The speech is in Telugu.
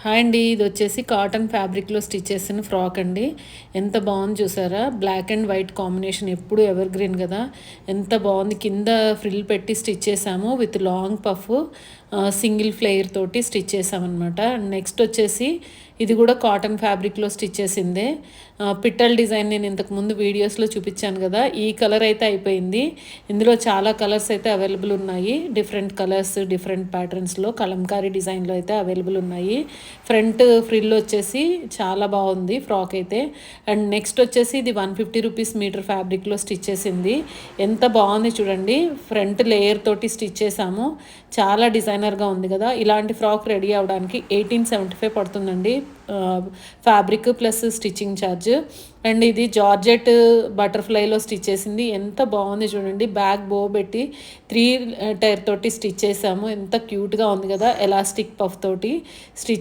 హాయ్ అండి. ఇది వచ్చేసి కాటన్ ఫ్యాబ్రిక్లో స్టిచ్ చేసిన ఫ్రాక్ అండి. ఎంత బాగుంది చూసారా, బ్లాక్ అండ్ వైట్ కాంబినేషన్, ఎప్పుడు ఎవర్ గ్రీన్ కదా, ఎంత బాగుంది. కింద ఫ్రిల్ పెట్టి స్టిచ్ చేసాము with long puff, single flayer తోటి స్టిచ్ చేసామన్నమాట. నెక్స్ట్ వచ్చేసి ఇది కూడా కాటన్ ఫ్యాబ్రిక్లో స్టిచ్ చేసిందే. పిట్టల్ డిజైన్ నేను ఇంతకుముందు వీడియోస్లో చూపించాను కదా, ఈ కలర్ అయితే అయిపోయింది. ఇందులో చాలా కలర్స్ అయితే అవైలబుల్ ఉన్నాయి. డిఫరెంట్ కలర్స్, డిఫరెంట్ ప్యాటర్న్స్లో కలంకారీ డిజైన్లో అయితే అవైలబుల్ ఉన్నాయి. ఫ్రంట్ ఫ్రిల్ వచ్చేసి చాలా బాగుంది ఫ్రాక్ అయితే. అండ్ నెక్స్ట్ వచ్చేసి ఇది 150 రూపీస్ మీటర్ ఫ్యాబ్రిక్లో స్టిచ్ చేసింది. ఎంత బాగుంది చూడండి, ఫ్రంట్ లేయర్ తోటి స్టిచ్ చేసాము. చాలా డిజైనర్గా ఉంది కదా. ఇలాంటి ఫ్రాక్ రెడీ అవ్వడానికి 1875 పడుతుందండి fabric plus stitching charge. And ఇది జార్జెట్ బటర్ఫ్లైలో స్టిచ్ చేసింది. ఎంత బాగుంది చూడండి, బ్యాక్ బో పెట్టి 3 టైర్ తోటి స్టిచ్ చేసాము. ఎంత క్యూట్గా ఉంది కదా, ఎలాస్టిక్ పఫ్ తోటి స్టిచ్